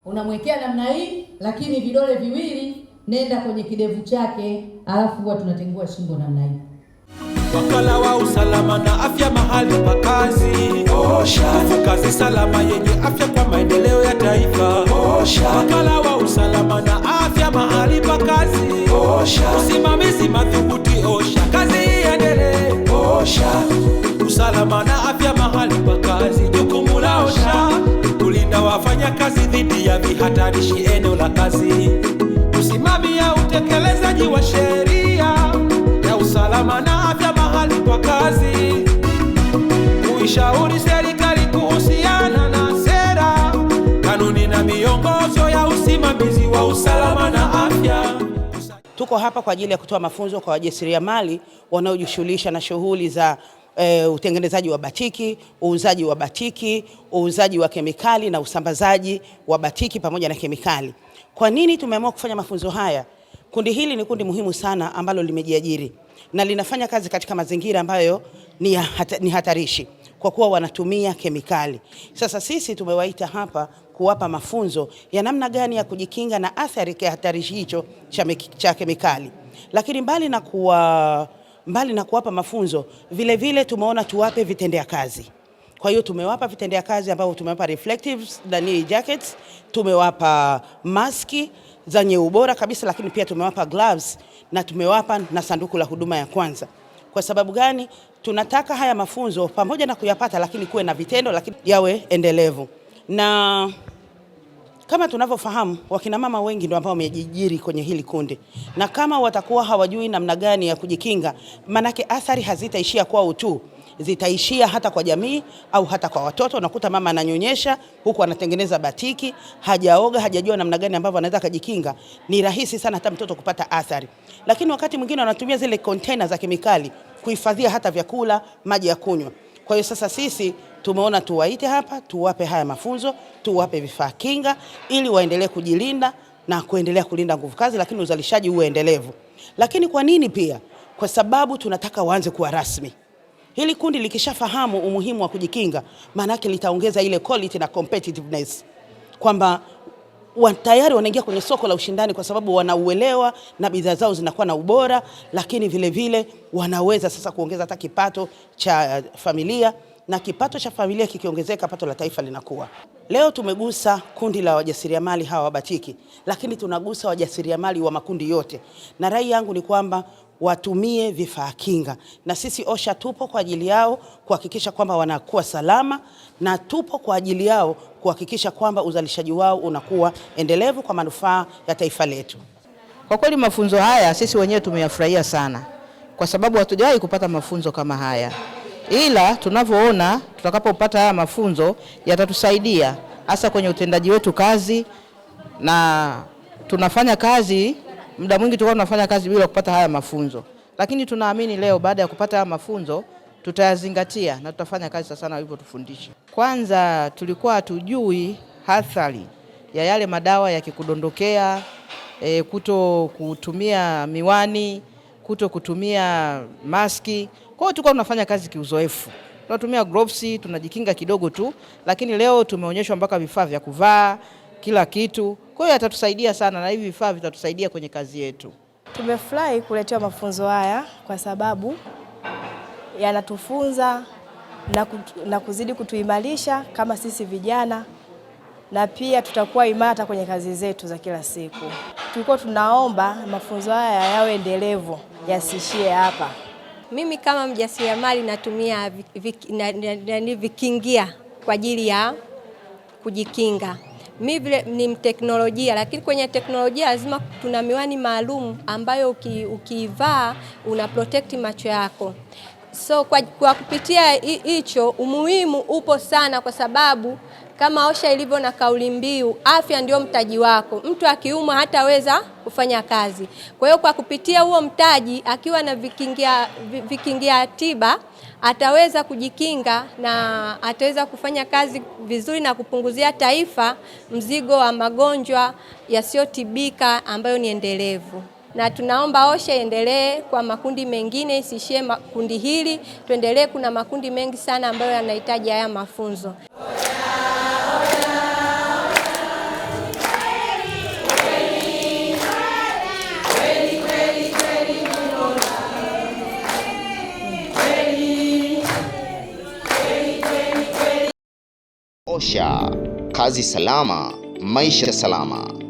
Unamwekea namna hii, lakini vidole viwili nenda kwenye kidevu chake, alafu huwa tunatengua shingo namna hii. Wakala wa usalama na afya mahali pa kazi. OSHA. Kazi salama yenye afya kwa maendeleo ya taifa. OSHA. Wakala wa usalama na afya mahali pa kazi. OSHA. Usimamizi madhubuti OSHA. Kazi iendelee. OSHA. Usalama na afya mahali pa kazi. Jukumu la OSHA. Kulinda wafanya kazi dhidi ya vihatarishi eneo la kazi. Usimamia utekelezaji wa sheria ya usalama na afya mahali pa kazi. Kuishauri serikali kuhusiana na sera, kanuni na miongozo ya usimamizi wa usalama na afya. Tuko hapa kwa ajili ya kutoa mafunzo kwa wajasiriamali wanaojishughulisha na shughuli za utengenezaji wa batiki, uuzaji wa batiki, uuzaji wa kemikali na usambazaji wa batiki pamoja na kemikali. Kwa nini tumeamua kufanya mafunzo haya? Kundi hili ni kundi muhimu sana ambalo limejiajiri na linafanya kazi katika mazingira ambayo ni hatarishi kwa kuwa wanatumia kemikali. Sasa sisi tumewaita hapa kuwapa mafunzo ya namna gani ya kujikinga na athari ya hatarishi hicho cha kemikali. Lakini mbali na kuwapa mafunzo, vile vile tumeona tuwape vitendea kazi. Kwa hiyo tumewapa vitendea kazi ambao tumewapa reflectives ndani jackets, tumewapa maski zenye ubora kabisa, lakini pia tumewapa gloves na tumewapa na sanduku la huduma ya kwanza. Kwa sababu gani? Tunataka haya mafunzo pamoja na kuyapata, lakini kuwe na vitendo, lakini yawe endelevu. Na kama tunavyofahamu, wakina mama wengi ndio ambao wamejiajiri kwenye hili kundi, na kama watakuwa hawajui namna gani ya kujikinga, manake athari hazitaishia kwao tu, zitaishia hata kwa jamii au hata kwa watoto. Unakuta mama ananyonyesha huku anatengeneza batiki, hajaoga, hajajua namna gani ambavyo anaweza kujikinga. Ni rahisi sana hata mtoto kupata athari. Lakini wakati mwingine wanatumia zile container za kemikali kuhifadhia hata vyakula, maji ya kunywa. Kwa hiyo sasa sisi tumeona tuwaite hapa, tuwape haya mafunzo, tuwape vifaa kinga ili waendelee kujilinda na kuendelea kulinda nguvu kazi, lakini uzalishaji uwe endelevu. Lakini kwa nini pia? Kwa sababu tunataka waanze kuwa rasmi. Hili kundi likishafahamu umuhimu wa kujikinga, maana yake litaongeza ile quality na competitiveness, kwamba tayari wanaingia kwenye soko la ushindani kwa sababu wanauelewa na bidhaa zao zinakuwa na ubora, lakini vile vile wanaweza sasa kuongeza hata kipato cha familia, na kipato cha familia kikiongezeka, pato la taifa linakuwa. Leo tumegusa kundi la wajasiriamali hawa wa batiki, lakini tunagusa wajasiriamali wa makundi yote, na rai yangu ni kwamba watumie vifaa kinga, na sisi OSHA tupo kwa ajili yao kuhakikisha kwamba wanakuwa salama, na tupo kwa ajili yao kuhakikisha kwamba uzalishaji wao unakuwa endelevu kwa manufaa ya taifa letu. Kwa kweli mafunzo haya sisi wenyewe tumeyafurahia sana, kwa sababu hatujawahi kupata mafunzo kama haya, ila tunavyoona tutakapopata haya mafunzo yatatusaidia hasa kwenye utendaji wetu kazi, na tunafanya kazi muda mwingi tulikuwa tunafanya kazi bila kupata haya mafunzo, lakini tunaamini leo baada ya kupata haya mafunzo tutayazingatia na tutafanya kazi sasa na walivyotufundisha. Kwanza tulikuwa hatujui athari ya yale madawa yakikudondokea, kuto kutumia miwani, kuto kutumia maski. Kwa hiyo tulikuwa tunafanya kazi kiuzoefu. Tunatumia gloves, tunajikinga kidogo tu, lakini leo tumeonyeshwa mpaka vifaa vya kuvaa, kila kitu. Kwa hiyo yatatusaidia sana, na hivi vifaa vitatusaidia kwenye kazi yetu. Tumefurahi kuletewa mafunzo haya kwa sababu yanatufunza na kuzidi kutuimarisha kama sisi vijana, na pia tutakuwa imara kwenye kazi zetu za kila siku. Tulikuwa tunaomba mafunzo haya yawe endelevu, yasiishie hapa. Mimi kama mjasiriamali natumia vikingia kwa ajili ya kujikinga. Mimi ni mteknolojia, lakini kwenye teknolojia lazima tuna miwani maalum ambayo ukivaa una protect macho yako. So kwa kupitia hicho umuhimu upo sana, kwa sababu kama OSHA ilivyo na kauli mbiu, afya ndio mtaji wako. Mtu akiumwa hataweza kufanya kazi. Kwa hiyo kwa kupitia huo mtaji, akiwa na vikingia tiba, ataweza kujikinga na ataweza kufanya kazi vizuri na kupunguzia taifa mzigo wa magonjwa yasiyotibika ambayo ni endelevu. Na tunaomba OSHA endelee kwa makundi mengine, isishie kundi hili, tuendelee. Kuna makundi mengi sana ambayo yanahitaji haya mafunzo. OSHA, kazi salama, maisha salama.